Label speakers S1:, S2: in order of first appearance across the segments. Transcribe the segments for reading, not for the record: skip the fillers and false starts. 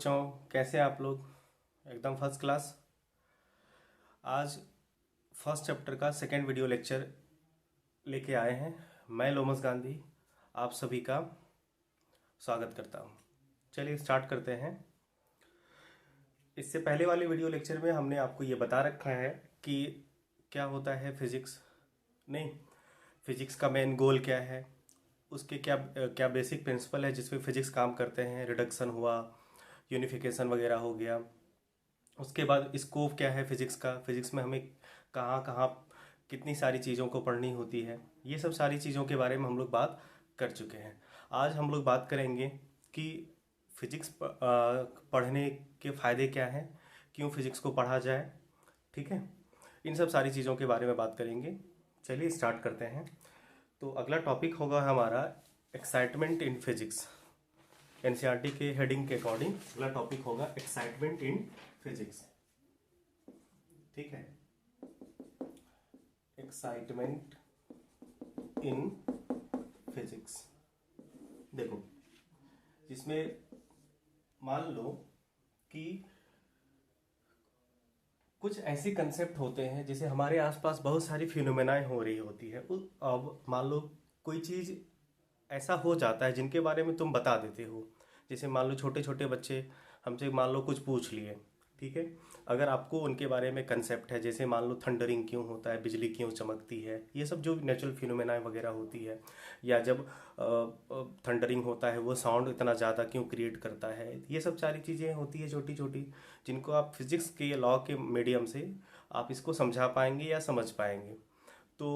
S1: बच्चों, कैसे हैं आप लोग? एकदम फर्स्ट क्लास। आज फर्स्ट चैप्टर का सेकंड वीडियो लेक्चर लेके आए हैं। मैं लोमस गांधी आप सभी का स्वागत करता हूं। चलिए स्टार्ट करते हैं। इससे पहले वाले वीडियो लेक्चर में हमने आपको ये बता रखा है कि क्या होता है फिजिक्स, नहीं फिजिक्स का मेन गोल क्या है, उसके क्या क्या बेसिक प्रिंसिपल है जिसमें फिजिक्स काम करते हैं। रिडक्शन हुआ, यूनिफिकेशन वगैरह हो गया। उसके बाद स्कोप क्या है फिजिक्स का, फिजिक्स में हमें कहाँ कहाँ कितनी सारी चीज़ों को पढ़नी होती है, ये सब सारी चीज़ों के बारे में हम लोग बात कर चुके हैं। आज हम लोग बात करेंगे कि फिजिक्स पढ़ने के फ़ायदे क्या हैं, क्यों फिजिक्स को पढ़ा जाए, ठीक है। इन सब सारी चीज़ों के बारे में बात करेंगे। चलिए स्टार्ट करते हैं। तो अगला टॉपिक होगा हमारा एक्साइटमेंट इन फिजिक्स। एनसीईआरटी के हेडिंग के अकॉर्डिंग अगला टॉपिक होगा एक्साइटमेंट इन फिजिक्स, ठीक है। एक्साइटमेंट इन फिजिक्स, देखो जिसमें मान लो कि कुछ ऐसे कंसेप्ट होते हैं जैसे हमारे आसपास बहुत सारी फिनोमेनाएं हो रही होती है। अब मान लो कोई चीज़ ऐसा हो जाता है जिनके बारे में तुम बता देते हो। जैसे मान लो छोटे छोटे बच्चे हमसे मान लो कुछ पूछ लिए, ठीक है। अगर आपको उनके बारे में कंसेप्ट है, जैसे मान लो थंडरिंग क्यों होता है, बिजली क्यों चमकती है, ये सब जो नेचुरल फिनोमेना वगैरह होती है, या जब थंडरिंग होता है वो साउंड इतना ज़्यादा क्यों क्रिएट करता है, ये सब सारी चीज़ें होती है छोटी छोटी, जिनको आप फिजिक्स के लॉ के मीडियम से आप इसको समझा पाएंगे या समझ पाएंगे। तो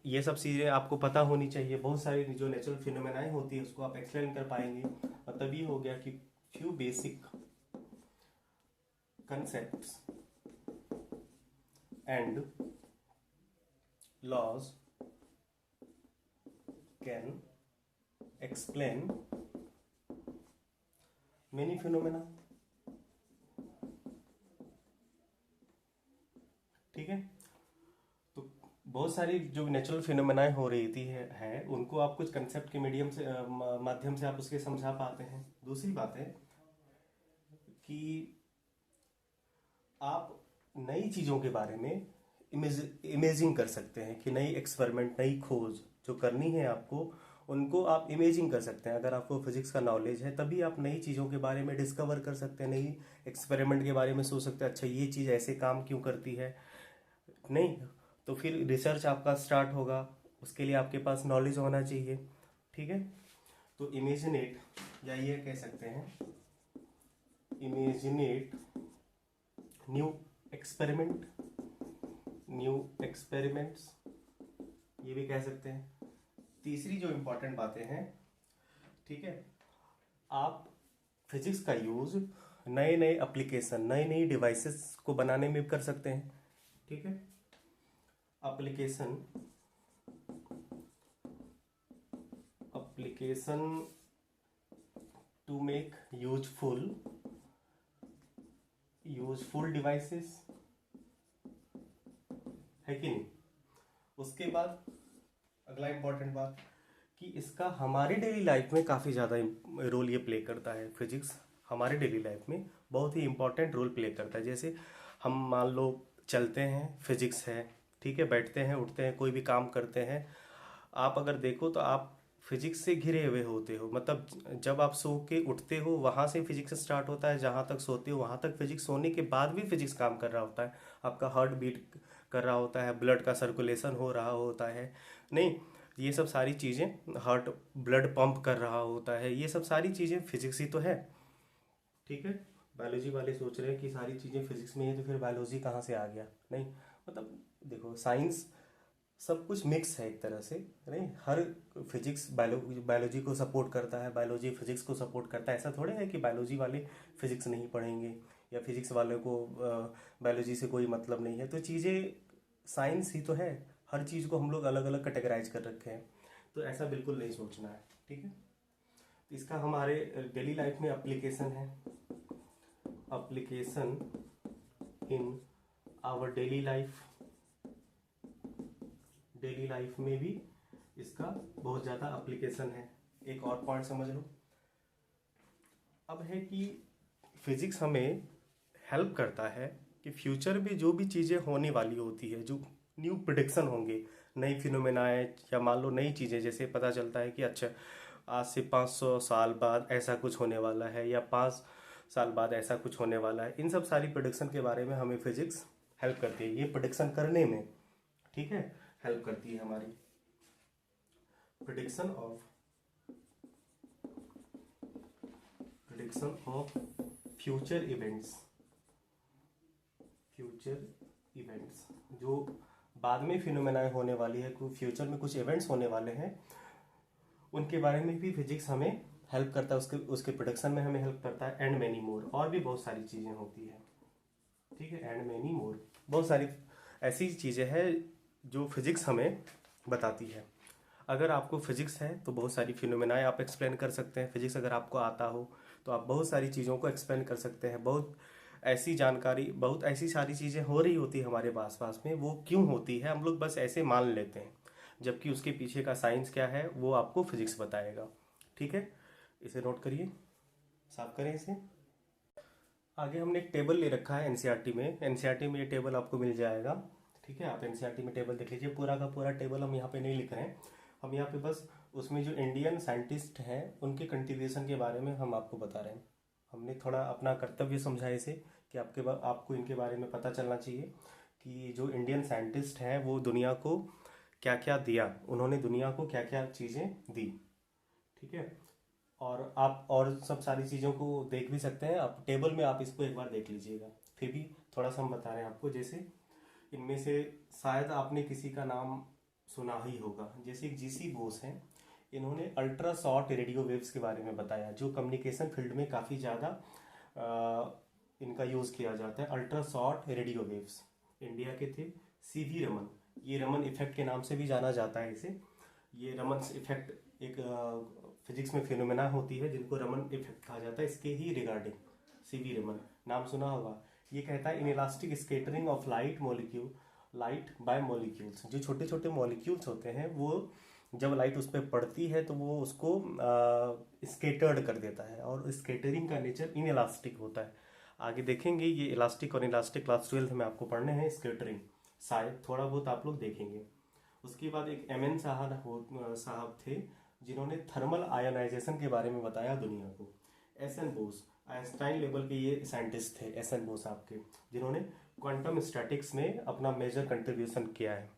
S1: ये सब चीज़ें आपको पता होनी चाहिए। बहुत सारी जो नेचुरल फिनोमेनाएं होती है उसको आप एक्सप्लेन कर पाएंगे। मतलब ये हो गया कि few basic concepts and laws can explain many phenomena, ठीक है। तो बहुत सारी जो नेचुरल फिनोमेनाएं हो रही थी है उनको आप कुछ कंसेप्ट के मीडियम से माध्यम से आप उसके समझा पाते हैं। दूसरी बात है कि आप नई चीज़ों के बारे में इमेजिंग कर सकते हैं कि नई एक्सपेरिमेंट, नई खोज जो करनी है आपको, उनको आप इमेजिंग कर सकते हैं। अगर आपको फिजिक्स का नॉलेज है तभी आप नई चीज़ों के बारे में डिस्कवर कर सकते हैं, नई एक्सपेरिमेंट के बारे में सोच सकते हैं, अच्छा ये चीज़ ऐसे काम क्यों करती है, नहीं तो फिर रिसर्च आपका स्टार्ट होगा। उसके लिए आपके पास नॉलेज होना चाहिए, ठीक है। तो इमेजिनेट, या ये कह सकते हैं इमेजिनेट न्यू एक्सपेरिमेंट, न्यू एक्सपेरिमेंट्स, ये भी कह सकते हैं। तीसरी जो इंपॉर्टेंट बातें हैं, ठीक है, आप फिजिक्स का यूज नए नए एप्लीकेशन, नई नई डिवाइसेस को बनाने में कर सकते हैं, ठीक है। Application application to make useful devices, है कि नहीं। उसके बाद अगला इंपॉर्टेंट बात कि इसका हमारे डेली लाइफ में काफ़ी ज़्यादा रोल ये प्ले करता है। फिजिक्स हमारे डेली लाइफ में बहुत ही इंपॉर्टेंट रोल प्ले करता है। जैसे हम मान लो चलते हैं, फिजिक्स है, ठीक है, बैठते हैं उठते हैं, कोई भी काम करते हैं, आप अगर देखो तो आप फिजिक्स से घिरे हुए होते हो। मतलब जब आप सो के उठते हो वहाँ से फिजिक्स स्टार्ट होता है, जहाँ तक सोते हो वहाँ तक फिजिक्स, सोने के बाद भी फिजिक्स काम कर रहा होता है। आपका हार्ट बीट कर रहा होता है, ब्लड का सर्कुलेशन हो रहा होता है, नहीं ये सब सारी चीज़ें, हार्ट ब्लड पंप कर रहा होता है, ये सब सारी चीज़ें फिजिक्स ही तो है, ठीक है। बायोलॉजी वाले सोच रहे हैं कि सारी चीज़ें फिजिक्स में है तो फिर बायोलॉजी कहाँ से आ गया, नहीं। मतलब देखो साइंस सब कुछ मिक्स है एक तरह से, नहीं हर फिजिक्स बायोलॉजी को सपोर्ट करता है, बायोलॉजी फिजिक्स को सपोर्ट करता है। ऐसा थोड़े है कि बायोलॉजी वाले फिजिक्स नहीं पढ़ेंगे या फिजिक्स वाले को बायोलॉजी से कोई मतलब नहीं है। तो चीज़ें साइंस ही तो है, हर चीज़ को हम लोग अलग अलग कैटेगराइज कर रखे हैं। तो ऐसा बिल्कुल नहीं सोचना है, ठीक है। तो इसका हमारे डेली लाइफ में एप्लीकेशन है, application in our daily life में भी इसका बहुत ज़्यादा एप्लीकेशन है। एक और पॉइंट समझ लो, अब है कि फिजिक्स हमें हेल्प करता है कि फ्यूचर में जो भी चीज़ें होने वाली होती है, जो न्यू प्रिडिक्शन होंगे, नई फिनोमेना है, या मान लो नई चीज़ें, जैसे पता चलता है कि अच्छा आज से 500 साल बाद ऐसा कुछ होने वाला है, या 5 साल बाद ऐसा कुछ होने वाला है, इन सब सारी प्रिडिक्शन के बारे में हमें फिजिक्स हेल्प करती है, ये प्रिडिक्शन करने में, ठीक है, हेल्प करती है हमारी प्रिडिक्शन ऑफ फ्यूचर इवेंट्स जो बाद में फिनोमेना होने वाली है, फ्यूचर में कुछ इवेंट्स होने वाले हैं, उनके बारे में भी फिजिक्स हमें हेल्प करता है, उसके प्रोडक्शन में हमें हेल्प करता है, एंड मैनी मोर, और भी बहुत सारी चीज़ें होती है, ठीक है, एंड मैनी मोर, बहुत सारी ऐसी चीज़ें हैं जो फिजिक्स हमें बताती है। अगर आपको फिजिक्स है तो बहुत सारी फिनोमेनाएं आप एक्सप्लेन कर सकते हैं। फिजिक्स अगर आपको आता हो तो आप बहुत सारी चीज़ों को एक्सप्लेन कर सकते हैं। बहुत ऐसी जानकारी, बहुत ऐसी सारी चीज़ें हो रही होती है हमारे पास में, वो क्यों होती है हम लोग बस ऐसे मान लेते हैं, जबकि उसके पीछे का साइंस क्या है वो आपको फिजिक्स बताएगा, ठीक है। इसे नोट करिए, साफ करें इसे। आगे हमने एक टेबल ले रखा है एनसीईआरटी में ये टेबल आपको मिल जाएगा, ठीक है। आप एनसीईआरटी में टेबल देख लीजिए, पूरा का पूरा टेबल हम यहाँ पे नहीं लिख रहे हैं, हम यहाँ पे बस उसमें जो इंडियन साइंटिस्ट हैं उनके कंट्रीब्यूशन के बारे में हम आपको बता रहे हैं। हमने थोड़ा अपना कर्तव्य समझा इसे कि आपको इनके बारे में पता चलना चाहिए कि जो इंडियन साइंटिस्ट हैं वो दुनिया को क्या क्या दिया, उन्होंने दुनिया को क्या क्या चीज़ें दी, ठीक है। और आप और सब सारी चीज़ों को देख भी सकते हैं, आप टेबल में आप इसको एक बार देख लीजिएगा। फिर भी थोड़ा सा हम बता रहे हैं आपको, जैसे इनमें से शायद आपने किसी का नाम सुना ही होगा, जैसे एक जीसी बोस हैं, इन्होंने अल्ट्रा शॉर्ट रेडियो वेव्स के बारे में बताया, जो कम्युनिकेशन फील्ड में काफ़ी ज़्यादा इनका यूज़ किया जाता है। Ultra short radio waves India के थे सीवी रमन, ये रमन इफेक्ट के नाम से भी जाना जाता है इसे। ये रमन इफेक्ट एक फिजिक्स में फिनोमेना होती है जिनको रमन इफेक्ट कहा जाता है, इसके ही रिगार्डिंग सीवी रमन नाम सुना होगा। ये कहता है in elastic scattering of light by molecules, जो छोटे छोटे मॉलिक्यूल्स होते हैं वो जब लाइट उस पर पड़ती है तो वो उसको स्केटर्ड कर देता है, और स्केटरिंग का नेचर इन इलास्टिक होता है। आगे देखेंगे ये इलास्टिक और इलास्टिक क्लास 12 में आपको पढ़ने हैं स्केटरिंग, शायद थोड़ा बहुत आप लोग देखेंगे। उसके बाद एक एमएन साहब थे जिन्होंने थर्मल आयोनाइजेशन के बारे में बताया दुनिया को। एस.एन. बोस आइंस्टाइन लेवल के ये साइंटिस्ट थे, एस.एन. बोस आपके, जिन्होंने क्वांटम स्टैटिक्स में अपना मेजर कंट्रीब्यूशन किया है।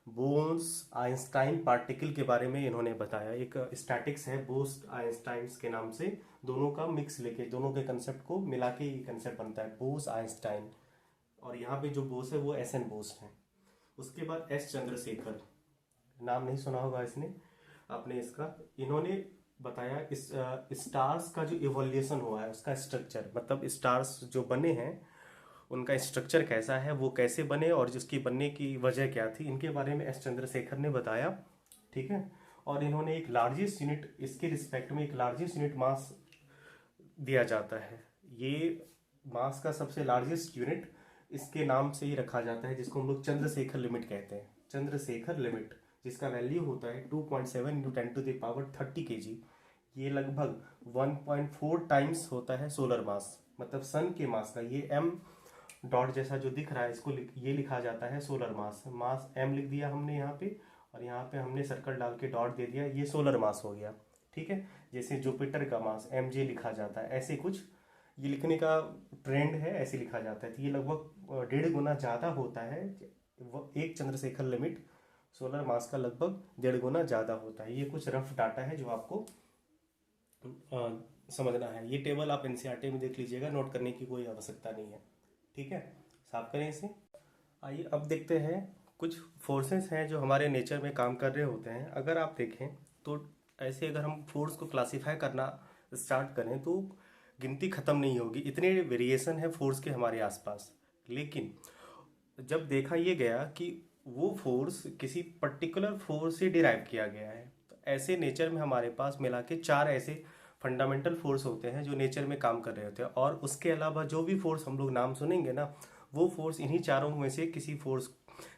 S1: बोस आइंस्टाइन पार्टिकल के बारे में इन्होंने बताया, एक स्टैटिक्स है बोस आइंस्टाइन के नाम से, दोनों का मिक्स लेके, दोनों के कंसेप्ट को मिला के ये कंसेप्ट बनता है बोस आइंस्टाइन, और यहाँ पे जो बोस है वो एस.एन. बोस है। उसके बाद एस चंद्रशेखर, नाम नहीं सुना होगा इसने आपने इसका, इन्होंने बताया इस स्टार्स का जो इवोल्यूशन हुआ है उसका स्ट्रक्चर, मतलब स्टार्स जो बने हैं उनका स्ट्रक्चर कैसा है, वो कैसे बने और जिसकी बनने की वजह क्या थी, इनके बारे में एस चंद्रशेखर ने बताया, ठीक है। और इन्होंने एक लार्जेस्ट यूनिट, इसके रिस्पेक्ट में एक लार्जेस्ट यूनिट मास दिया जाता है, ये मास का सबसे लार्जेस्ट यूनिट इसके नाम से ही रखा जाता है, जिसको हम लोग चंद्रशेखर लिमिट कहते हैं, चंद्रशेखर लिमिट, जिसका वैल्यू होता है 2.7 इंटू 10⁻30 kg। ये लगभग 1.4 टाइम्स होता है सोलर मास, मतलब सन के मास का। ये m डॉट जैसा जो दिख रहा है इसको ये लिखा जाता है सोलर मास, m लिख दिया हमने यहाँ पे, और यहाँ पे हमने सर्कल डाल के डॉट दे दिया, ये सोलर मास हो गया, ठीक है। जैसे जुपिटर का मास mj लिखा जाता है, ऐसे कुछ ये लिखने का ट्रेंड है, ऐसे लिखा जाता है। तो ये लगभग 1.5 गुना ज़्यादा होता है, एक चंद्रशेखर लिमिट सोलर मास का लगभग 1.5 गुना ज़्यादा होता है। ये कुछ रफ डाटा है जो आपको समझना है। ये टेबल आप एनसीईआरटी में देख लीजिएगा, नोट करने की कोई आवश्यकता नहीं है, ठीक है। साफ करें इसे। आइए अब देखते हैं कुछ फोर्सेस हैं जो हमारे नेचर में काम कर रहे होते हैं। अगर आप देखें तो ऐसे अगर हम फोर्स को क्लासीफाई करना स्टार्ट करें तो गिनती ख़त्म नहीं होगी, इतने वेरिएशन है फोर्स के हमारे आसपास। लेकिन जब देखा ये गया कि वो फोर्स किसी पर्टिकुलर फोर्स से डिराइव किया गया है, तो ऐसे नेचर में हमारे पास मिला के 4 ऐसे फंडामेंटल फोर्स होते हैं जो नेचर में काम कर रहे होते हैं, और उसके अलावा जो भी फोर्स हम लोग नाम सुनेंगे ना, वो फोर्स इन्हीं चारों में से किसी फोर्स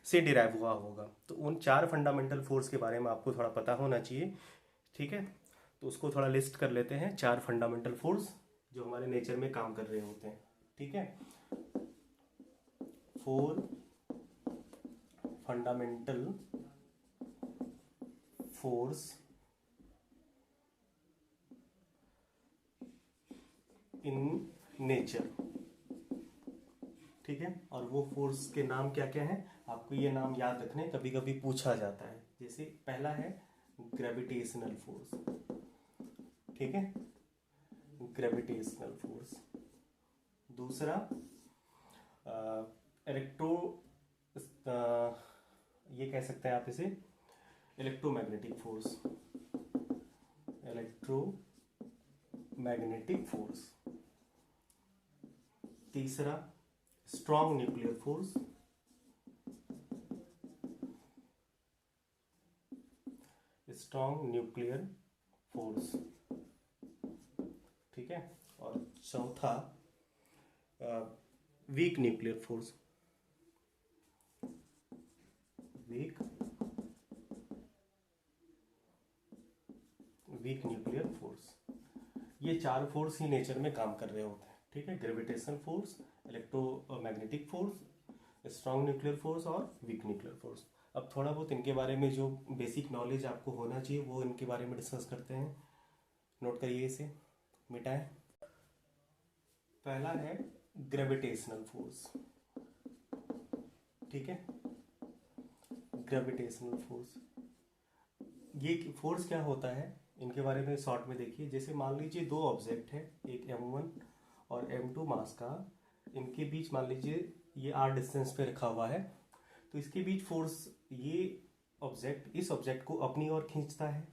S1: से डिराइव हुआ होगा। तो उन 4 फंडामेंटल फोर्स के बारे में आपको थोड़ा पता होना चाहिए, ठीक है। तो उसको थोड़ा लिस्ट कर लेते हैं। 4 फंडामेंटल फोर्स जो हमारे नेचर में काम कर रहे होते हैं, ठीक है। 4 फंडामेंटल फोर्स इन नेचर, ठीक है। और वो फोर्स के नाम क्या क्या हैं, आपको ये नाम याद रखने, कभी कभी पूछा जाता है। जैसे पहला है ग्रेविटेशनल फोर्स, ठीक है, ग्रेविटेशनल फोर्स। दूसरा इलेक्ट्रो, ये कह सकते हैं आप इसे इलेक्ट्रोमैग्नेटिक फोर्स, इलेक्ट्रोमैग्नेटिक फोर्स। तीसरा strong nuclear force, strong nuclear force, ठीक है। और चौथा weak nuclear force, weak nuclear force. ये 4 फोर्स ही नेचर में काम कर रहे होते हैं, ठीक है। Gravitational force, electromagnetic force, strong nuclear force और वीक न्यूक्लियर फोर्स। अब थोड़ा बहुत इनके बारे में जो बेसिक नॉलेज आपको होना चाहिए वो इनके बारे में डिस्कस करते हैं। नोट करिए, इसे मिटाएं। पहला है ग्रेविटेशनल फोर्स, ठीक है। ग्रेविटेशनल फोर्स, ये फोर्स क्या होता है इनके बारे में शॉर्ट में देखिए। जैसे मान लीजिए 2 ऑब्जेक्ट है, एक m1 और m2 मास का, इनके बीच मान लीजिए ये r डिस्टेंस पे रखा हुआ है, तो इसके बीच फोर्स, ये ऑब्जेक्ट इस ऑब्जेक्ट को अपनी ओर खींचता है,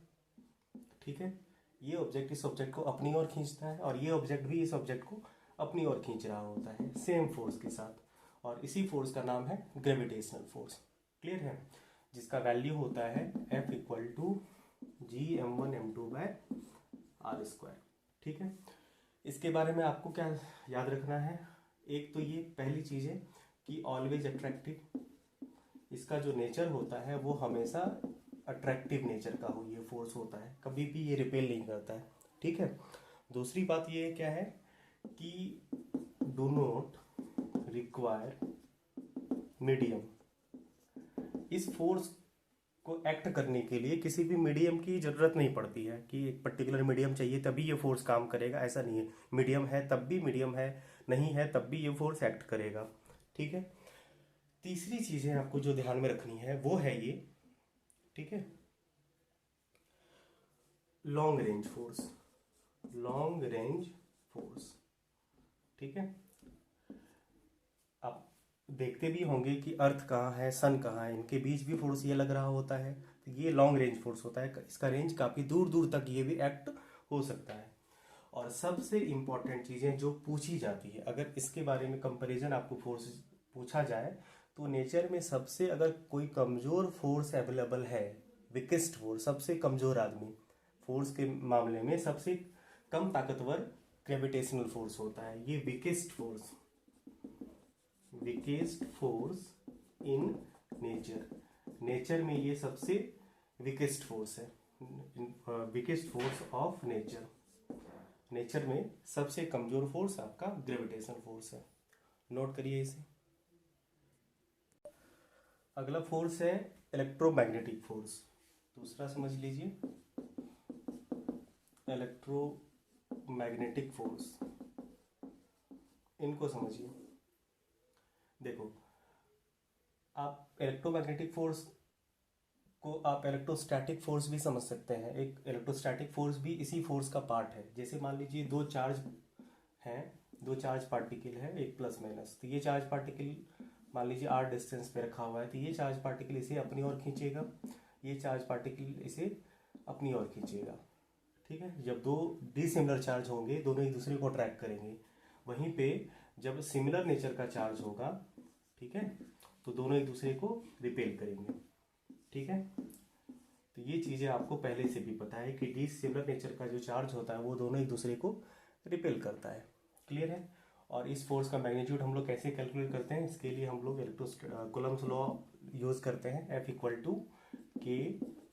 S1: ठीक है। ये ऑब्जेक्ट इस ऑब्जेक्ट को अपनी ओर खींचता है और ये ऑब्जेक्ट भी इस ऑब्जेक्ट को अपनी ओर खींच रहा होता है सेम फोर्स के साथ, और इसी फोर्स का नाम है ग्रेविटेशनल फोर्स। क्लियर है, जिसका वैल्यू होता है F इक्वल टू Gm1m2/r², ठीक है। इसके बारे में आपको क्या याद रखना है, एक तो ये पहली चीज़ है कि ऑलवेज अट्रैक्टिव, इसका जो नेचर होता है वो हमेशा अट्रैक्टिव नेचर का हो, ये फोर्स होता है, कभी भी ये रिपेल नहीं करता है, ठीक है। दूसरी बात ये क्या है कि डू नॉट रिक्वायर मीडियम, इस फोर्स को एक्ट करने के लिए किसी भी मीडियम की ज़रूरत नहीं पड़ती है कि एक पर्टिकुलर मीडियम चाहिए तभी ये फोर्स काम करेगा, ऐसा नहीं है। मीडियम है तब भी, मीडियम है नहीं है तब भी ये फोर्स एक्ट करेगा, ठीक है। तीसरी चीज़ें आपको जो ध्यान में रखनी है वो है ये, ठीक है, long range force, long range force, ठीक है। आप देखते भी होंगे कि अर्थ कहाँ है, सन कहाँ है, इनके बीच भी फोर्स ये लग रहा होता है, तो ये लॉन्ग रेंज फोर्स होता है, इसका रेंज काफ़ी दूर दूर तक ये भी एक्ट हो सकता है। और सबसे इम्पॉर्टेंट चीज़ें जो पूछी जाती है, अगर इसके बारे में कंपैरिजन आपको फोर्स पूछा जाए, तो नेचर में सबसे अगर कोई कमज़ोर फोर्स अवेलेबल है, वीकेस्ट फोर्स, सबसे कमज़ोर आदमी फोर्स के मामले में सबसे कम ताकतवर ग्रेविटेशनल फोर्स होता है, ये weakest force, weakest force in nature, nature में ये सबसे वीकेस्ट फोर्स है, weakest force of nature, nature में सबसे कमजोर फोर्स आपका ग्रेविटेशनल फोर्स है। नोट करिए इसे। अगला फोर्स है इलेक्ट्रोमैग्नेटिक फोर्स, दूसरा समझ लीजिए, इलेक्ट्रोमैग्नेटिक फोर्स, इनको समझिए। देखो, आप इलेक्ट्रोमैग्नेटिक फोर्स को आप इलेक्ट्रोस्टैटिक फोर्स भी समझ सकते हैं, एक इलेक्ट्रोस्टैटिक फोर्स भी इसी फोर्स का पार्ट है। जैसे मान लीजिए 2 चार्ज हैं, 2 चार्ज पार्टिकल है, एक प्लस माइनस, तो ये चार्ज पार्टिकल मान लीजिए r डिस्टेंस पे रखा हुआ है, तो ये चार्ज पार्टिकल इसे अपनी ओर खींचेगा, ये चार्ज पार्टिकल इसे अपनी ओर खींचेगा, ठीक है। जब 2 डिसिमिलर चार्ज होंगे, दोनों एक दूसरे को अट्रैक्ट करेंगे, वहीं पे जब सिमिलर नेचर का चार्ज होगा, ठीक है, तो दोनों एक दूसरे को रिपेल करेंगे, ठीक है। तो ये चीज़ें आपको पहले से भी पता है कि डिसिमिलर नेचर का जो चार्ज होता है वो दोनों एक दूसरे को रिपेल करता है, क्लियर है। और इस फोर्स का मैग्नीट्यूड हम लोग कैसे कैलकुलेट करते हैं, इसके लिए हम लोग कूलम्ब्स लॉ यूज़ करते हैं, F equal to K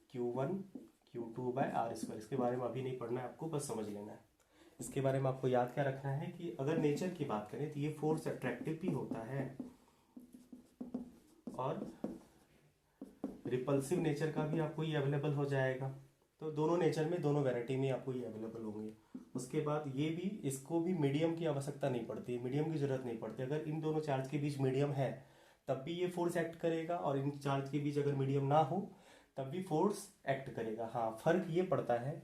S1: Q1 Q2/r²। इसके बारे में अभी नहीं पढ़ना है आपको, बस समझ लेना है। इसके बारे में आपको याद क्या रखना है कि अगर नेचर की बात करें तो ये फोर्स अट्रैक्टिव भी होता है और रिपल्सिव नेचर का भी आपको ये अवेलेबल हो जाएगा। तो दोनों नेचर में, दोनों वैरायटी में आपको ये अवेलेबल होंगे। उसके बाद ये भी, इसको भी मीडियम की आवश्यकता नहीं पड़ती है, मीडियम की जरूरत नहीं पड़ती। अगर इन दोनों चार्ज के बीच मीडियम है तब भी ये फोर्स एक्ट करेगा, और इन चार्ज के बीच अगर मीडियम ना हो तब भी फोर्स एक्ट करेगा। हाँ, फर्क ये पड़ता है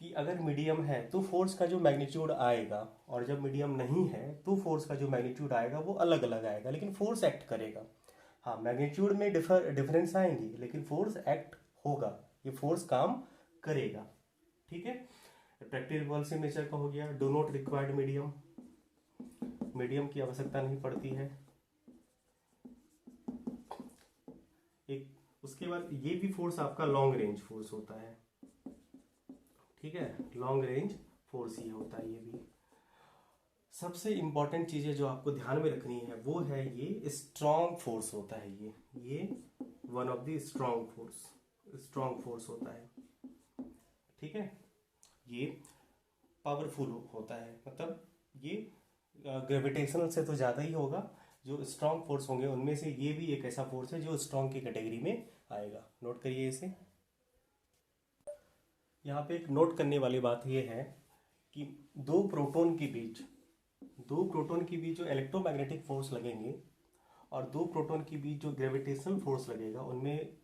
S1: कि अगर मीडियम है तो फोर्स का जो मैग्नीट्यूड आएगा, और जब मीडियम नहीं है तो फोर्स का जो मैग्नीट्यूड आएगा वो अलग अलग आएगा, लेकिन फोर्स एक्ट करेगा। हाँ, मैग्नीट्यूड में डिफरेंस आएंगी, लेकिन फोर्स एक्ट होगा, ये फोर्स काम करेगा। ठीक है, अट्रैक्टिव रिपल्सिव नेचर का हो गया। Do not required medium, medium की आवश्यकता नहीं पड़ती है। एक उसके बाद ये भी फोर्स आपका लॉन्ग रेंज फोर्स होता है। ठीक है, लॉन्ग रेंज फोर्स ही होता है ये भी। सबसे इंपॉर्टेंट चीजें जो आपको ध्यान में रखनी है वो है ये स्ट्रॉन्ग फोर्स होता है। ये one of the strong force होता है। ठीक है, ये पावरफुल होता है, मतलब ये ग्रेविटेशनल से तो ज़्यादा ही होगा। जो स्ट्रॉन्ग फोर्स होंगे उनमें से ये भी एक ऐसा फोर्स है जो स्ट्रॉन्ग की कैटेगरी में आएगा। नोट करिए इसे। यहाँ पे एक नोट करने वाली बात ये है कि दो प्रोटॉन के बीच जो इलेक्ट्रोमैग्नेटिक फोर्स लगेंगे और दो प्रोटॉन के बीच जो ग्रेविटेशनल फोर्स लगेगा, उनमें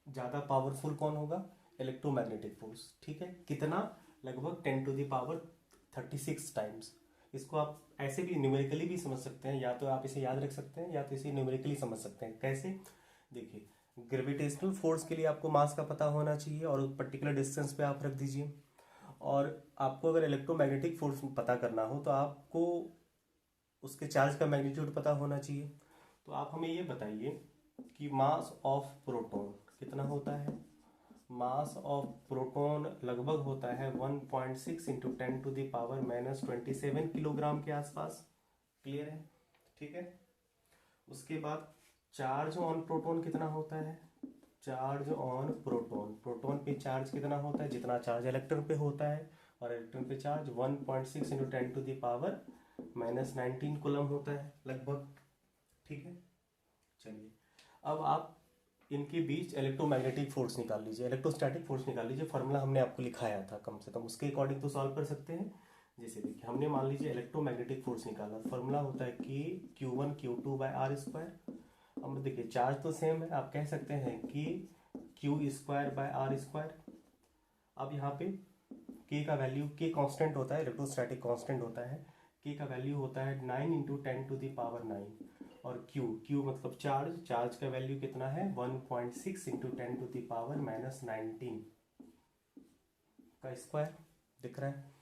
S1: ज़्यादा पावरफुल कौन होगा? Electromagnetic force. ठीक है, कितना? लगभग 10⁻36 टाइम्स। इसको आप ऐसे भी न्यूमेरिकली भी समझ सकते हैं, या तो आप इसे याद रख सकते हैं या तो इसे न्यूमेरिकली समझ सकते हैं। कैसे? देखिए, ग्रेविटेशनल फोर्स के लिए आपको मास का पता होना चाहिए और पर्टिकुलर डिस्टेंस पे आप रख दीजिए। और आपको अगर इलेक्ट्रोमैग्नेटिक फोर्स पता करना हो तो आपको उसके चार्ज का मैग्नीट्यूड पता होना चाहिए। तो आप हमें ये बताइए कि मास ऑफ प्रोटॉन कितना होता है? मास ऑफ प्रोटॉन लगभग होता है 1.6 इंटू 10⁻⁻27 किलोग्राम के आसपास। क्लियर है? ठीक है। उसके बाद चार्ज ऑन प्रोटॉन कितना होता है? चार्ज ऑन प्रोटॉन पे चार्ज कितना होता है? जितना चार्ज इलेक्ट्रॉन पे होता है, और इलेक्ट्रॉन पे चार्ज 1.6 इंटू 10⁻⁻19 कूलम होता है लगभग। ठीक है, चलिए अब आप इनके बीच इलेक्ट्रोमैग्नेटिक फोर्स निकाल लीजिए, इलेक्ट्रोस्टैटिक फोर्स निकाल लीजिए। फार्मूला हमने आपको लिखाया था, कम से कम उसके अकॉर्डिंग तो सॉल्व कर सकते हैं। जैसे देखिए, हमने मान लीजिए इलेक्ट्रोमैग्नेटिक फोर्स निकाला, फार्मूला होता है कि Q1Q2/r²। अब देखिए, चार्ज तो सेम है, आप कह सकते हैं कि Q²/r²। अब यहाँ पे K का वैल्यू, K कांस्टेंट होता है, इलेक्ट्रोस्टैटिक कांस्टेंट होता है। K का वैल्यू होता है 9 इंटू 10⁻⁹ और Q मतलब चार्ज का वैल्यू कितना है? 1.6 इंटू 10⁻⁻19 का स्क्वायर। दिख रहा है?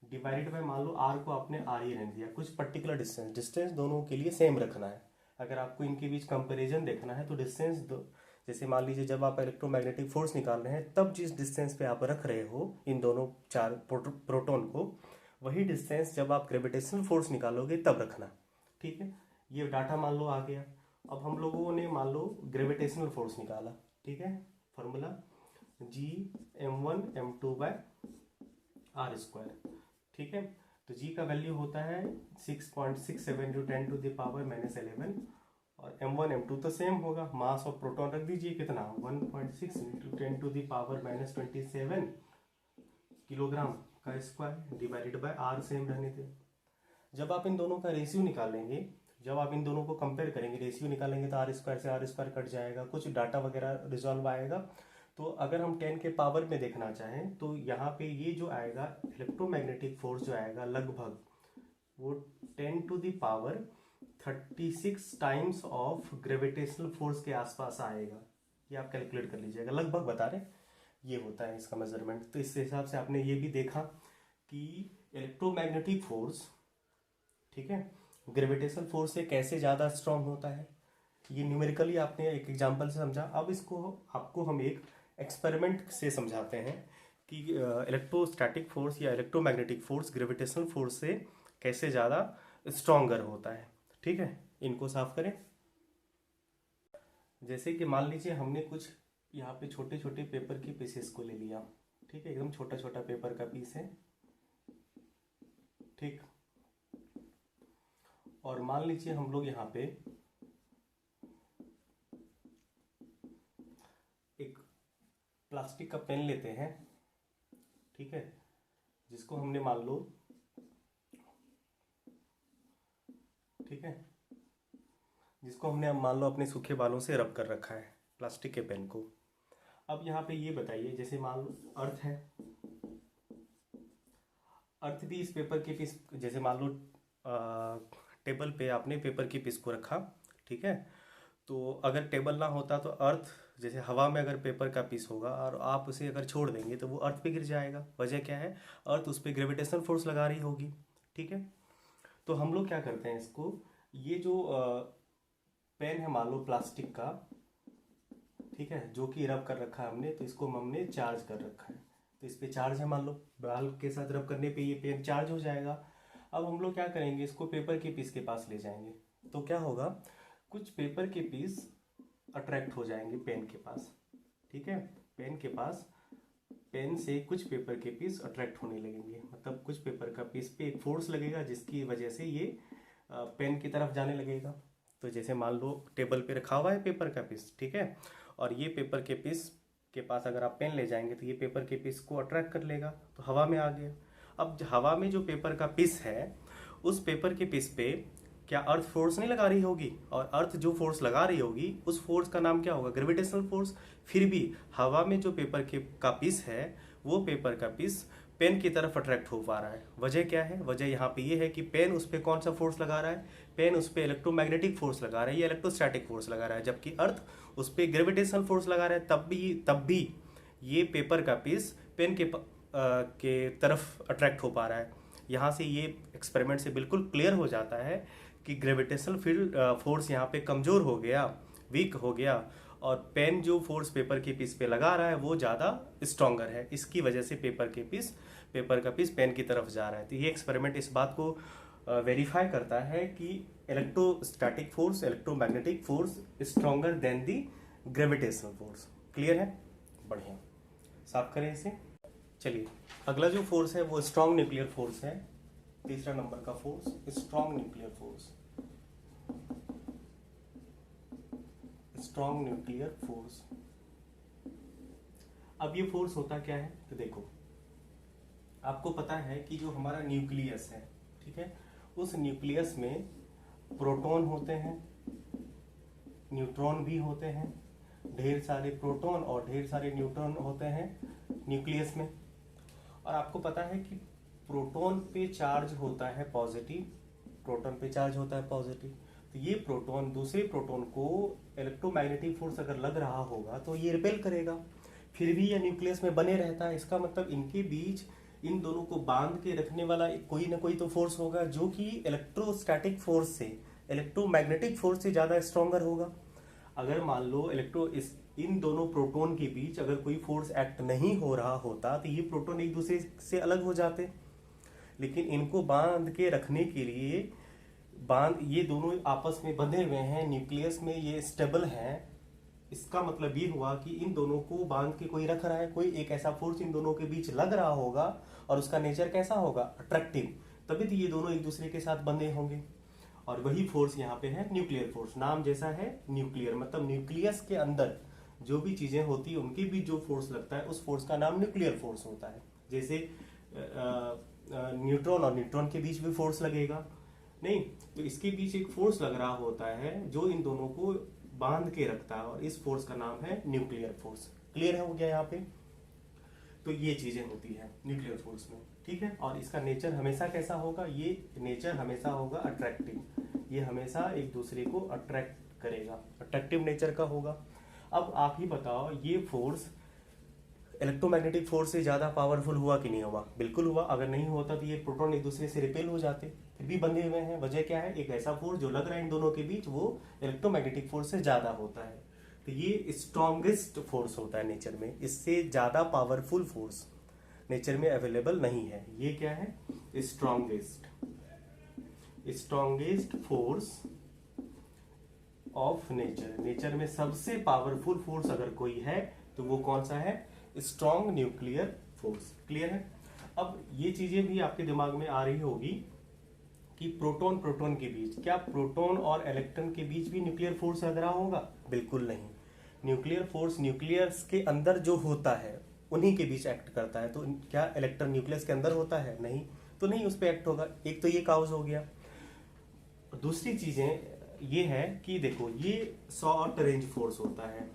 S1: डिवाइडेड बाय, मान लो R को आपने R ही रहने दिया, कुछ पर्टिकुलर डिस्टेंस दोनों के लिए सेम रखना है। अगर आपको इनके बीच कंपैरिजन देखना है तो डिस्टेंस जैसे मान लीजिए जब आप इलेक्ट्रोमैग्नेटिक फोर्स निकाल रहे हैं तब जिस डिस्टेंस पे आप रख रहे हो इन दोनों चार प्रोटॉन को, वही डिस्टेंस जब आप ग्रेविटेशनल फोर्स निकालोगे तब रखना। ठीक है, ये डाटा मान लो आ गया। अब हम लोगों ने मान लो ग्रेविटेशनल फोर्स निकाला। ठीक है, फॉर्मूला Gm1m2/r²। ठीक है, तो G का वैल्यू होता है 6.67 इंटू 10⁻⁻11 और M1 M2 तो सेम होगा। मास ऑफ प्रोटॉन रख दीजिए कितना? 1.6 इंटू 10⁻⁻27 किलोग्राम का square divided by R same रहने दें। जब आप इन दोनों का रेशियो निकालेंगे, जब आप इन दोनों को कंपेयर करेंगे, रेशियो निकालेंगे तो R² से R² कट जाएगा, कुछ डाटा वगैरह रिजॉल्व आएगा। तो अगर हम 10 के पावर में देखना चाहें तो यहाँ पे ये जो आएगा इलेक्ट्रोमैग्नेटिक फोर्स जो आएगा लगभग वो 10⁻36 टाइम्स ऑफ ग्रेविटेशनल फोर्स के आसपास आएगा। ये आप कैलकुलेट कर लीजिएगा, लगभग बता रहे ये होता है इसका मेजरमेंट। तो इस हिसाब से आपने ये भी देखा कि इलेक्ट्रोमैग्नेटिक फोर्स, ठीक है, ग्रेविटेशनल फोर्स से कैसे ज़्यादा स्ट्रांग होता है। ये न्यूमेरिकली आपने एक एग्जांपल से समझा। अब इसको आपको हम एक एक्सपेरिमेंट से समझाते हैं कि इलेक्ट्रोस्टैटिक फोर्स या इलेक्ट्रोमैग्नेटिक फोर्स ग्रेविटेशनल फोर्स से कैसे ज़्यादा स्ट्रॉन्गर होता है। ठीक है, इनको साफ करें। जैसे कि मान लीजिए हमने कुछ यहाँ पे छोटे छोटे पेपर के पीसेस को ले लिया। ठीक है, एकदम छोटा छोटा पेपर का पीस है। ठीक। और मान लीजिए हम लोग यहाँ पे एक प्लास्टिक का पेन लेते हैं, ठीक है, जिसको हमने मान लो, ठीक है, जिसको हमने मान लो अपने सूखे बालों से रब कर रखा है प्लास्टिक के पेन को। अब यहाँ पे ये बताइए, जैसे मान लो अर्थ है, अर्थ भी इस पेपर के पीस, जैसे मान लो टेबल पे आपने पेपर की पीस को रखा, ठीक है, तो अगर टेबल ना होता तो अर्थ, जैसे हवा में अगर पेपर का पीस होगा और आप उसे अगर छोड़ देंगे तो वो अर्थ पे गिर जाएगा। वजह क्या है? अर्थ उस पर ग्रेविटेशनल फोर्स लगा रही होगी, ठीक है। तो हम लोग क्या करते हैं इसको, ये जो पेन है मान लो प्लास्टिक का, ठीक है, जो कि रब कर रखा है हमने, तो इसको हमने चार्ज कर रखा है, तो इस पे चार्ज है, मान लो बाल के साथ रब करने पे ये पेन चार्ज हो जाएगा। अब हम लोग क्या करेंगे, इसको पेपर के पीस के पास ले जाएंगे, तो क्या होगा, कुछ पेपर के पीस अट्रैक्ट हो जाएंगे पेन के पास, ठीक है, पेन के पास, पेन से कुछ पेपर के पीस अट्रैक्ट होने लगेंगे, मतलब कुछ पेपर का पीस पे एक फोर्स लगेगा जिसकी वजह से ये पेन की तरफ जाने लगेगा। तो जैसे मान लो टेबल पे रखा हुआ है पेपर का पीस, ठीक है, और ये पेपर के पीस के पास अगर आप पेन ले जाएंगे तो ये पेपर के पीस को अट्रैक्ट कर लेगा, तो हवा में आ गया। अब हवा में जो पेपर का पीस है, उस पेपर के पीस पे क्या अर्थ फोर्स नहीं लगा रही होगी, और अर्थ जो फोर्स लगा रही होगी उस फोर्स का नाम क्या होगा, ग्रेविटेशनल फोर्स। फिर भी हवा में जो पेपर के का पीस है, वो पेपर का पीस पेन की तरफ अट्रैक्ट हो पा रहा है। वजह क्या है? वजह यहाँ पे ये है कि पेन उस पर कौन सा फोर्स लगा रहा है, पेन उस पर इलेक्ट्रोमैग्नेटिक फोर्स लगा रहा है या इलेक्ट्रोस्टैटिक फोर्स लगा रहा है, जबकि अर्थ उस पर ग्रेविटेशनल फोर्स लगा रहा है। तब भी ये पेपर का पीस पेन के तरफ अट्रैक्ट हो पा रहा है। यहाँ से ये एक्सपेरिमेंट से बिल्कुल क्लियर हो जाता है कि ग्रेविटेशनल फील्ड फोर्स यहाँ पे कमज़ोर हो गया, वीक हो गया, और पेन जो फोर्स पेपर के पीस पे लगा रहा है वो ज़्यादा स्ट्रॉन्गर है। इसकी वजह से पेपर का पीस पेन की तरफ जा रहा है। तो ये एक्सपेरिमेंट इस बात को वेरीफाई करता है कि electrostatic force, electromagnetic force stronger than the gravitational force. Clear है? बढ़िया, साफ करें इसे। चलिए, अगला जो फोर्स है वो स्ट्रॉन्ग न्यूक्लियर फोर्स है। तीसरा नंबर का force strong nuclear force. Strong nuclear force, अब ये फोर्स होता क्या है, तो देखो, आपको पता है कि जो हमारा न्यूक्लियस है, ठीक है, उस न्यूक्लियस में प्रोटॉन होते हैं, न्यूट्रॉन भी होते हैं, ढेर सारे प्रोटॉन और ढेर सारे न्यूट्रॉन होते हैं न्यूक्लियस में। और आपको पता है कि प्रोटॉन पे चार्ज होता है पॉजिटिव, प्रोटॉन पे चार्ज होता है पॉजिटिव, तो ये प्रोटॉन दूसरे प्रोटॉन को इलेक्ट्रोमैग्नेटिक फोर्स अगर लग रहा होगा तो ये रिपेल करेगा, फिर भी ये न्यूक्लियस में बने रहता है। इसका मतलब इनके बीच, इन दोनों को बांध के रखने वाला कोई ना कोई तो फोर्स होगा जो कि इलेक्ट्रोस्टैटिक फोर्स से, इलेक्ट्रोमैग्नेटिक फोर्स से ज़्यादा स्ट्रॉन्गर होगा। अगर मान लो इन दोनों प्रोटॉन के बीच अगर कोई फोर्स एक्ट नहीं हो रहा होता तो ये प्रोटॉन एक दूसरे से अलग हो जाते, लेकिन इनको बांध के रखने के लिए, ये दोनों आपस में बंधे हुए हैं न्यूक्लियस में, ये स्टेबल हैं। इसका मतलब ये हुआ कि इन दोनों को बांध के कोई रख रहा है, कोई एक ऐसा फोर्स इन दोनों के बीच लग रहा होगा, और उसका नेचर कैसा होगा, अट्रैक्टिव, तभी तो ये दोनों एक दूसरे के साथ बंधे होंगे। और वही फोर्स यहाँ पे है न्यूक्लियर फोर्स। नाम जैसा है न्यूक्लियर, मतलब न्यूक्लियस के अंदर जो भी चीजें होती है उनके बीच जो फोर्स लगता है उस फोर्स का नाम न्यूक्लियर फोर्स होता है। जैसे न्यूट्रॉन और न्यूट्रॉन के बीच भी फोर्स लगेगा नहीं, तो इसके बीच एक फोर्स लग रहा होता है जो इन दोनों को बांध के रखता है, और इस फोर्स का नाम है न्यूक्लियर फोर्स। क्लियर है हो गया यहाँ पे? तो ये चीजें होती है न्यूक्लियर फोर्स में, ठीक है। और इसका नेचर हमेशा कैसा होगा, ये नेचर हमेशा होगा अट्रैक्टिव, ये हमेशा एक दूसरे को अट्रैक्ट करेगा, अट्रैक्टिव नेचर का होगा। अब आप ही बताओ, ये फोर्स इलेक्ट्रोमैग्नेटिक फोर्स से ज्यादा पावरफुल हुआ कि नहीं हुआ? बिल्कुल हुआ। अगर नहीं होता तो ये प्रोटॉन एक दूसरे से रिपेल हो जाते, फिर भी बंधे हुए हैं। वजह क्या है? एक ऐसा फोर्स जो लग रहा है इन दोनों के बीच, वो इलेक्ट्रोमैग्नेटिक फोर्स से ज्यादा होता है। तो ये स्ट्रॉन्गेस्ट फोर्स होता है नेचर में, इससे ज्यादा पावरफुल फोर्स नेचर में अवेलेबल नहीं है। ये क्या है? Strongest force of nature. Nature में सबसे पावरफुल फोर्स अगर कोई है तो वो कौन सा है? Strong nuclear force. क्लियर है? अब ये चीजें भी आपके दिमाग में आ रही होगी कि प्रोटॉन प्रोटॉन के बीच, क्या प्रोटॉन और इलेक्ट्रॉन के बीच भी न्यूक्लियर फोर्स लग रहा होगा? बिल्कुल नहीं। न्यूक्लियर फोर्स न्यूक्लियस के अंदर जो होता है उन्हीं के बीच एक्ट करता है। तो क्या इलेक्ट्रॉन न्यूक्लियस के अंदर होता है? नहीं, तो नहीं उस पर एक्ट होगा। एक तो ये काउज हो गया। दूसरी चीजें ये है कि देखो, ये शॉर्ट रेंज फोर्स होता है।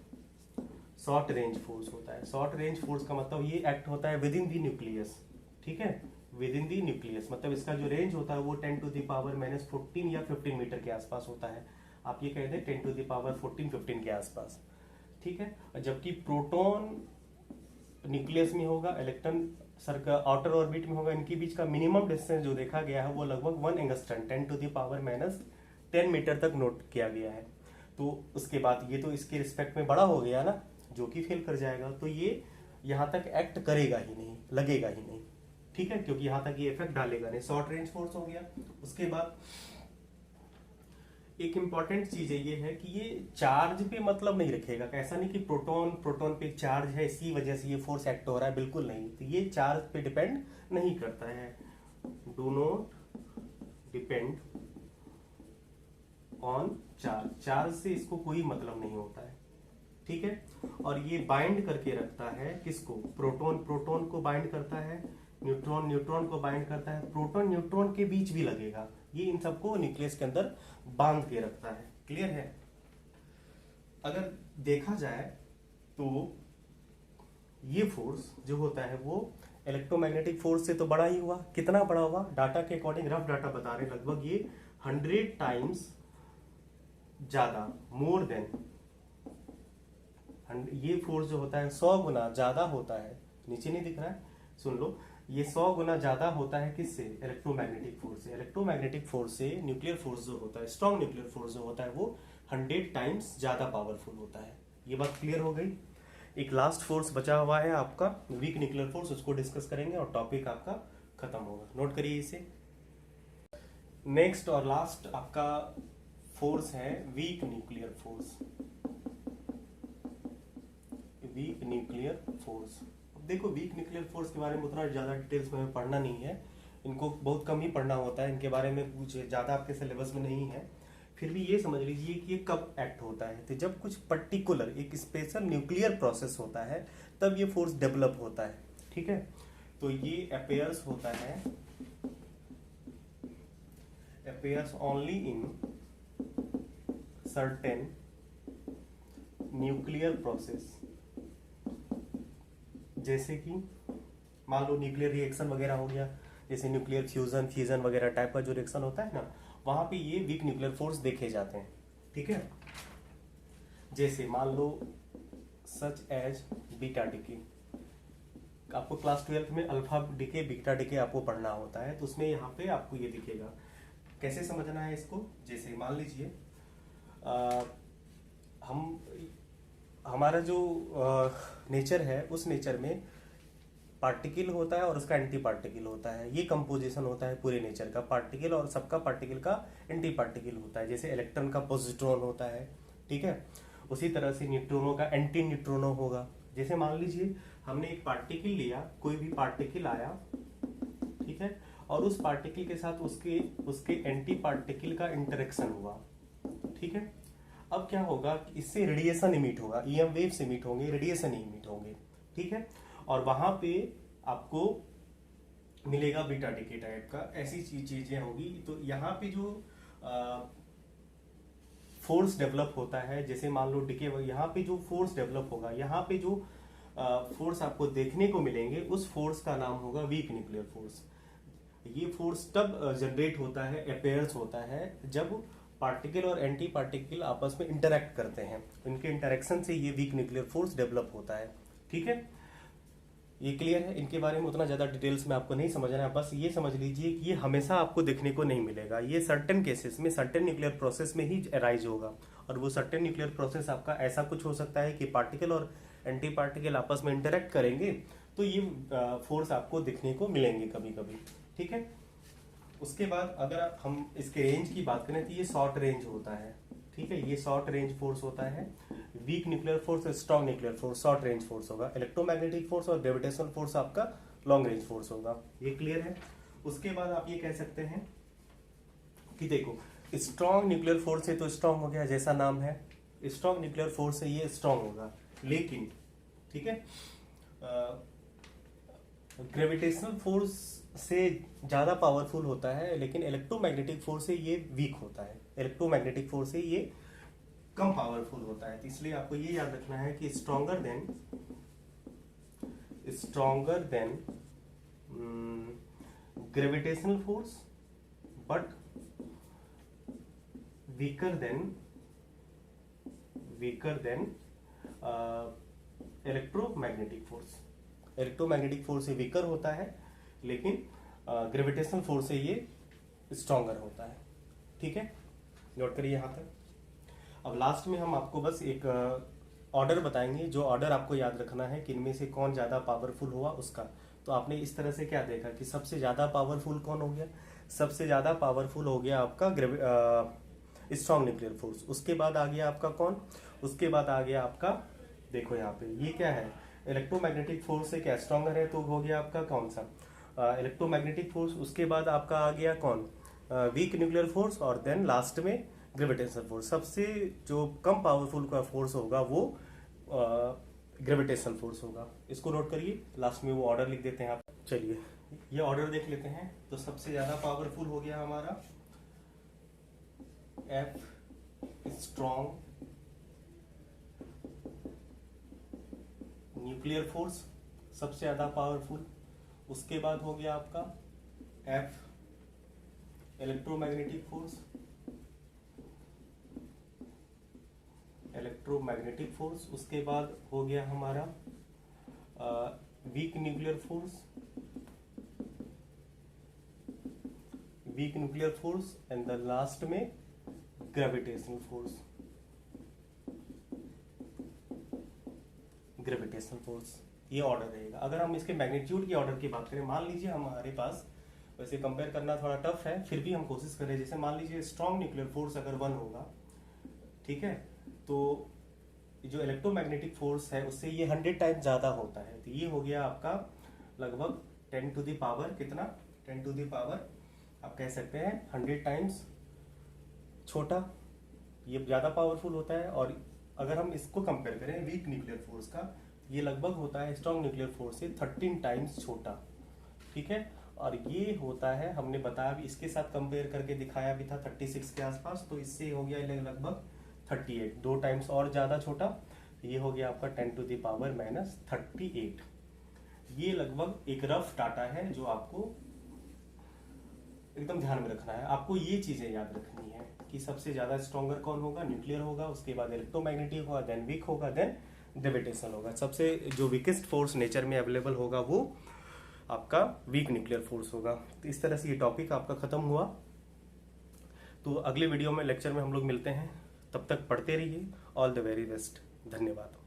S1: शॉर्ट रेंज फोर्स होता है। शॉर्ट रेंज फोर्स का मतलब ये एक्ट होता है विद इन दी न्यूक्लियस। ठीक है, विद इन दी न्यूक्लियस मतलब इसका जो रेंज होता है वो 10⁻⁻14 या 15 मीटर के आसपास होता है। आप ये कह दें 10⁻14 15 के आसपास। ठीक है, जबकि प्रोटॉन न्यूक्लियस में होगा, इलेक्ट्रॉन सर्कल आउटर ऑर्बिट में होगा। इनके बीच का मिनिमम डिस्टेंस जो देखा गया है वो लगभग 1 एंगस्ट्रॉन 10⁻⁻10 मीटर तक नोट किया गया है। तो उसके बाद ये तो इसके रिस्पेक्ट में बड़ा हो गया ना, जो कि फेल कर जाएगा। तो ये यहाँ तक एक्ट करेगा ही नहीं, लगेगा ही नहीं। ठीक है, क्योंकि यहाँ तक ये इफेक्ट डालेगा नहीं। शॉर्ट रेंज फोर्स हो गया। उसके बाद एक इंपॉर्टेंट चीज ये है कि ये चार्ज पे मतलब नहीं रखेगा। ऐसा नहीं कि प्रोटॉन प्रोटॉन पे चार्ज है इसी वजह से ये फोर्स एक्ट हो रहा है, बिल्कुल नहीं। तो ये चार्ज पे डिपेंड नहीं करता है। Do not depend on charge. Charge से इसको कोई मतलब नहीं होता है। ठीक है, और ये बाइंड करके रखता है किसको? प्रोटॉन प्रोटॉन को बाइंड करता है, न्यूट्रॉन न्यूट्रॉन को बाइंड करता है, प्रोटॉन न्यूट्रॉन के बीच भी लगेगा। ये इन सबको न्यूक्लियस के अंदर बांध के रखता है। क्लियर है? अगर देखा जाए तो ये फोर्स जो होता है वो इलेक्ट्रोमैग्नेटिक फोर्स से तो बड़ा ही हुआ। कितना बड़ा हुआ? डाटा के अकॉर्डिंग, रफ डाटा बता रहे हैं, लगभग ये 100 टाइम्स ज्यादा, मोर देन। ये फोर्स जो होता है 100 गुना ज्यादा होता है। नीचे नहीं दिख रहा है, सुन लो। ये 100 गुना ज्यादा होता है किससे? इलेक्ट्रोमैग्नेटिक फोर्स से। इलेक्ट्रोमैग्नेटिक फोर्स से न्यूक्लियर फोर्स जो होता है, स्ट्रॉन्ग न्यूक्लियर फोर्स जो होता है वो 100 टाइम्स ज्यादा पावरफुल होता है। ये बात क्लियर हो गई। एक लास्ट फोर्स बचा हुआ है आपका वीक न्यूक्लियर फोर्स, उसको डिस्कस करेंगे और टॉपिक आपका खत्म होगा। नोट करिए इसे। नेक्स्ट और लास्ट आपका फोर्स है weak nuclear force. Weak nuclear force, देखो वीक न्यूक्लियर फोर्स के बारे में उतना ज्यादा डिटेल्स में पढ़ना नहीं है, इनको बहुत कम ही पढ़ना होता है। इनके बारे में कुछ ज्यादा आपके सिलेबस में नहीं है। फिर भी ये समझ लीजिए कि ये कब एक्ट होता है। तो जब कुछ पर्टिकुलर एक स्पेशल न्यूक्लियर प्रोसेस होता है तब ये फोर्स डेवलप होता है। ठीक है, तो ये अपेयर्स होता है, appears only in certain nuclear process. जैसे कि मान लो न्यूक्लियर रिएक्शन वगैरह हो गया, जैसे न्यूक्लियर फ्यूजन फिजन वगैरह टाइप का जो रिएक्शन होता है ना, वहां पे ये वीक न्यूक्लियर फोर्स देखे जाते हैं। ठीक है, जैसे मान लो सच एज बीटा डिके। आपको क्लास 12 में अल्फा डिके बीटा डिके आपको पढ़ना होता है, तो उसमें यहाँ पे आपको ये दिखेगा। कैसे समझना है इसको? जैसे मान लीजिए हमारा जो नेचर है उस नेचर में पार्टिकल होता है और उसका एंटी पार्टिकल होता है। ये कंपोजिशन होता है पूरे नेचर का, पार्टिकल और सबका पार्टिकल का एंटी पार्टिकल होता है। जैसे इलेक्ट्रॉन का पॉजिट्रॉन होता है, ठीक है, उसी तरह से न्यूट्रॉनों का एंटी न्यूट्रॉनो होगा। जैसे मान लीजिए हमने एक पार्टिकल लिया, कोई भी पार्टिकल आया, ठीक है, और उस पार्टिकल के साथ उसके एंटी पार्टिकल का इंटरेक्शन हुआ। ठीक है, अब क्या होगा कि इससे रेडिएशन इमिट होगा, ईएम वेव्स इमिट होंगे, रेडिएशन इमिट होंगे। ठीक है, और वहां पे आपको मिलेगा बीटा डिके टाइप का, ऐसी चीजें होगी। तो यहाँ पे जो फोर्स डेवलप होता है, जैसे मान लो डिके, यहाँ पे जो फोर्स डेवलप होगा, यहाँ पे जो फोर्स आपको देखने को मिलेंगे उस फोर्स का नाम होगा वीक न्यूक्लियर फोर्स। ये फोर्स तब जनरेट होता है, अपेयर्स होता है, जब पार्टिकल और एंटी पार्टिकल आपस में इंटरेक्ट करते हैं। इनके इंटरेक्शन से ये वीक न्यूक्लियर फोर्स डेवलप होता है। ठीक है, ये क्लियर है? इनके बारे में उतना ज्यादा डिटेल्स में आपको नहीं समझना है, बस ये समझ लीजिए कि ये हमेशा आपको देखने को नहीं मिलेगा। ये सर्टेन केसेस में, सर्टेन न्यूक्लियर प्रोसेस में ही अराइज होगा। और वो सर्टेन न्यूक्लियर प्रोसेस आपका ऐसा कुछ हो सकता है कि पार्टिकल और एंटी पार्टिकल आपस में इंटरेक्ट करेंगे, तो ये फोर्स आपको दिखने को मिलेंगे कभी कभी। ठीक है, उसके बाद अगर हम इसके रेंज की बात करें तो ये शॉर्ट रेंज होता है। ठीक है, ये शॉर्ट रेंज फोर्स होता है। वीक न्यूक्लियर फोर्स और strong nuclear force short range force होगा। इलेक्ट्रोमैग्नेटिक फोर्स और ग्रेविटेशनल फोर्स आपका लॉन्ग रेंज फोर्स होगा। ये क्लियर है? उसके बाद आप ये कह सकते हैं कि देखो स्ट्रॉन्ग न्यूक्लियर फोर्स से तो स्ट्रॉन्ग हो गया, जैसा नाम है स्ट्रॉन्ग न्यूक्लियर फोर्स से ये स्ट्रॉन्ग होगा, लेकिन ठीक है ग्रेविटेशनल फोर्स से ज़्यादा पावरफुल होता है, लेकिन इलेक्ट्रोमैग्नेटिक फोर्स से ये वीक होता है, इलेक्ट्रोमैग्नेटिक फोर्स से ये कम पावरफुल होता है। तो इसलिए आपको ये याद रखना है कि stronger than gravitational force but weaker then electromagnetic force. Electromagnetic force से वीकर होता है, लेकिन ग्रेविटेशनल फोर्स से ये स्ट्रॉन्गर होता है। ठीक है, नोट करिए यहाँ तक। अब लास्ट में हम आपको बस एक ऑर्डर बताएंगे, जो ऑर्डर आपको याद रखना है कि इनमें से कौन ज़्यादा पावरफुल हुआ उसका। तो आपने इस तरह से क्या देखा कि सबसे ज़्यादा पावरफुल कौन हो गया, सबसे ज़्यादा पावरफुल हो गया आपका स्ट्रॉन्ग न्यूक्लियर फोर्स। उसके बाद आ गया आपका कौन, उसके बाद आ गया आपका, देखो यहाँ पे ये क्या है, इलेक्ट्रोमैग्नेटिक फोर्स से क्या स्ट्रॉन्गर है, तो हो गया आपका कौन सा इलेक्ट्रोमैग्नेटिक फोर्स। उसके बाद आपका आ गया कौन, वीक न्यूक्लियर फोर्स, और देन लास्ट में ग्रेविटेशनल फोर्स। सबसे जो कम पावरफुल का फोर्स होगा वो ग्रेविटेशनल फोर्स होगा। इसको नोट करिए, लास्ट में वो ऑर्डर लिख देते हैं आप। चलिए ये ऑर्डर देख लेते हैं। तो सबसे ज्यादा पावरफुल हो गया हमारा एफ स्ट्रॉन्ग न्यूक्लियर फोर्स, सबसे ज्यादा पावरफुल। उसके बाद हो गया आपका एफ इलेक्ट्रोमैग्नेटिक फोर्स, उसके बाद हो गया हमारा weak nuclear force and the last में ग्रेविटेशनल फोर्स। ये ऑर्डर रहेगा। अगर हम इसके मैग्नीट्यूड की ऑर्डर की बात करें, मान लीजिए हमारे पास, वैसे कंपेयर करना थोड़ा टफ है, फिर भी हम कोशिश करें, जैसे मान लीजिए स्ट्रॉन्ग न्यूक्लियर फोर्स अगर 1 होगा, ठीक है, तो जो इलेक्ट्रोमैग्नेटिक फोर्स है उससे ये 100 टाइम्स ज्यादा होता है। तो ये हो गया आपका लगभग 10 टू द पावर कितना, 10 टू द पावर आप कह सकते हैं 100 टाइम्स छोटा, ये ज्यादा पावरफुल होता है। और अगर हम इसको कंपेयर करें वीक न्यूक्लियर फोर्स का, ये लगभग होता है स्ट्रॉन्ग न्यूक्लियर फोर्स से 13 टाइम्स छोटा। ठीक है, और ये होता है, हमने बताया भी, इसके साथ कंपेयर करके दिखाया भी था 36 के आसपास, तो इससे हो गया लगभग 38, 2 टाइम्स और ज्यादा छोटा। ये हो गया आपका 10 टू द पावर -38। ये लगभग एक रफ डाटा है जो आपको एकदम ध्यान में रखना है। आपको ये चीजें याद रखनी है कि सबसे ज्यादा स्ट्रॉन्गर कौन होगा, न्यूक्लियर होगा, उसके बाद इलेक्ट्रोमैग्नेटिक होगा, देन वीक होगा, देन ग्रेविटेशनल होगा। सबसे जो वीकेस्ट फोर्स नेचर में अवेलेबल होगा वो आपका वीक न्यूक्लियर फोर्स होगा। तो इस तरह से ये टॉपिक आपका खत्म हुआ। तो अगले वीडियो में, लेक्चर में हम लोग मिलते हैं, तब तक पढ़ते रहिए। ऑल द वेरी बेस्ट, धन्यवाद।